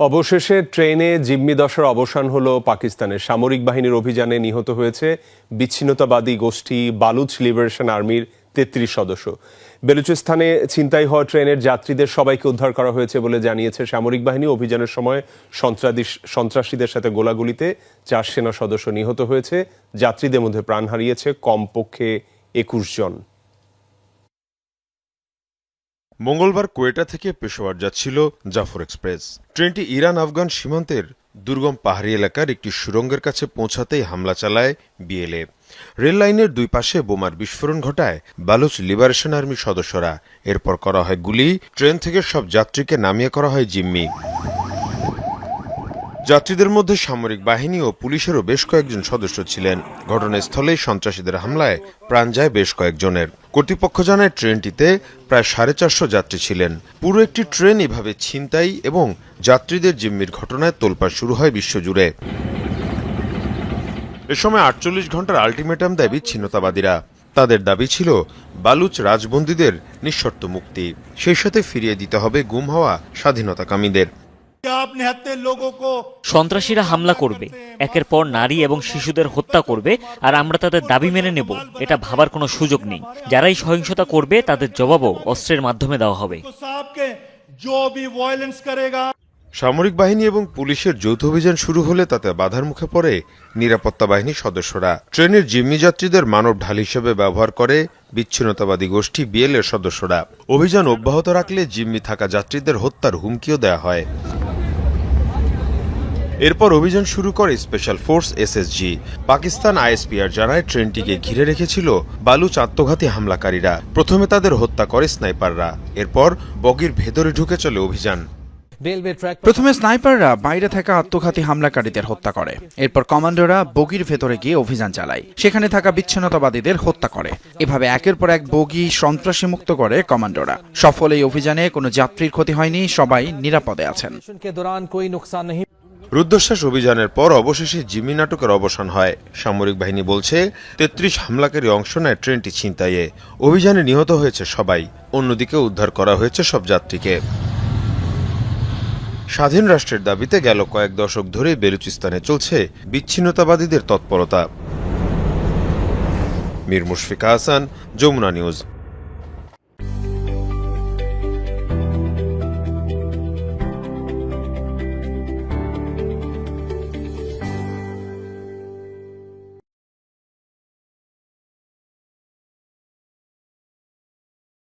অবশেষে ট্রেনে জিম্মি দশার অবসান হলো পাকিস্তানের সামরিক বাহিনীর অভিযানে নিহত হয়েছে বিচ্ছিন্নতাবাদী গোষ্ঠী বালুচ লিবারেশন আর্মির ৩৩ সদস্য। বেলুচিস্তানে ছিনতাই হওয়া ট্রেনের যাত্রীদের সবাইকে উদ্ধার করা হয়েছে বলে জানিয়েছে সামরিক বাহিনী। অভিযানের সময় সন্ত্রাসীদের সাথে গোলাগুলিতে ৪ সেনা সদস্য নিহত হয়েছে। যাত্রীদের মধ্যে প্রাণ হারিয়েছে কমপক্ষে ২১ জন। মঙ্গলবার কোয়েটা থেকে পেশোয়ার যাচ্ছিল জাফর এক্সপ্রেস। ট্রেনটি ইরান আফগান সীমান্তের দুর্গম পাহাড়ি এলাকার একটি সুড়ঙ্গের কাছে পৌঁছাতেই হামলা চালায় বিএলএ। রেল লাইনের দুই পাশে বোমার বিস্ফোরণ ঘটায় বালুচ লিবারেশন আর্মির সদস্যরা। এরপর করা হয় গুলি। ট্রেন থেকে সব যাত্রীকে নামিয়ে করা হয় জিম্মি। যাত্রীদের মধ্যে সামরিক বাহিনী ও পুলিশেরও বেশ কয়েকজন সদস্য ছিলেন। ঘটনাস্থলেই সন্ত্রাসীদের হামলায় প্রাণ যায় বেশ কয়েকজনের। কর্তৃপক্ষ জানায় ট্রেনটিতে প্রায় 450 যাত্রী ছিলেন। পুরো একটি ট্রেন এভাবে ছিনতাই এবং যাত্রীদের জিম্মির ঘটনায় তোলপাড় শুরু হয় বিশ্বজুড়ে। এ সময় 48 ঘন্টার আলটিমেটাম দেয় বিচ্ছিন্নতাবাদীরা। তাদের দাবি ছিল বালুচ রাজবন্দীদের নিঃশর্ত মুক্তি, সেই সাথে ফিরিয়ে দিতে হবে গুম হওয়া স্বাধীনতাকামীদের। সন্ত্রাসীরা হামলা করবে, একের পর নারী এবং শিশুদের হত্যা করবে, আর আমরা তাদের দাবি মেনে নেব, এটা ভাবার কোনো সুযোগ নেই। যারাই সহিংসতা করবে তাদের জবাবও অস্ত্রের মাধ্যমে দেওয়া হবে। সামরিক বাহিনী এবং পুলিশের যৌথ অভিযান শুরু হলে তাতে বাধার মুখে পড়ে নিরাপত্তা বাহিনীর সদস্যরা। ট্রেনের জিম্মি যাত্রীদের মানব ঢাল হিসেবে ব্যবহার করে বিচ্ছিন্নতাবাদী গোষ্ঠী বিএলএর সদস্যরা। অভিযান অব্যাহত রাখলে জিম্মি থাকা যাত্রীদের হত্যার হুমকিও দেওয়া হয়। এরপর অভিযান শুরু করে special force SSG. Pakistan ISPR জানায় ট্রেনটিকে ঘিরে রেখেছিল বালুচ আত্মঘাতী হামলাকারীরা। প্রথমে তাদের হত্যা করে স্নাইপাররা, এরপর বগির ভেতরে ঢুকে চলে অভিযান। প্রথমে স্নাইপাররা বাইরে থাকা আত্মঘাতী হামলাকারীদের হত্যা করে, এরপর কমান্ডোরা বগির ভেতরে গিয়ে অভিযান চালায়, সেখানে থাকা বিচ্ছিন্নতাবাদীদের হত্যা করে। এভাবে একের পর এক বগি সন্ত্রাসী মুক্ত করে কমান্ডোরা। সফল এই অভিযানে কোনো যাত্রীর ক্ষতি হয়নি, সবাই নিরাপদে আছেন। রুদ্ধশ্বাস অভিযানের পর অবশেষে জিম্মি নাটকের অবসান হয়। সামরিক বাহিনী বলছে 33 হামলাকারী অংশ নেয় ট্রেনটি ছিনতাইয়ে। অভিযানে নিহত হয়েছে সবাই, অন্যদিকে উদ্ধার করা হয়েছে সব যাত্রীকে। স্বাধীন রাষ্ট্রের দাবিতে গেল কয়েক দশক ধরেই বেলুচিস্তানে চলছে বিচ্ছিন্নতাবাদীদের তৎপরতা। মীর মুশফিকা হাসান, যমুনা নিউজ।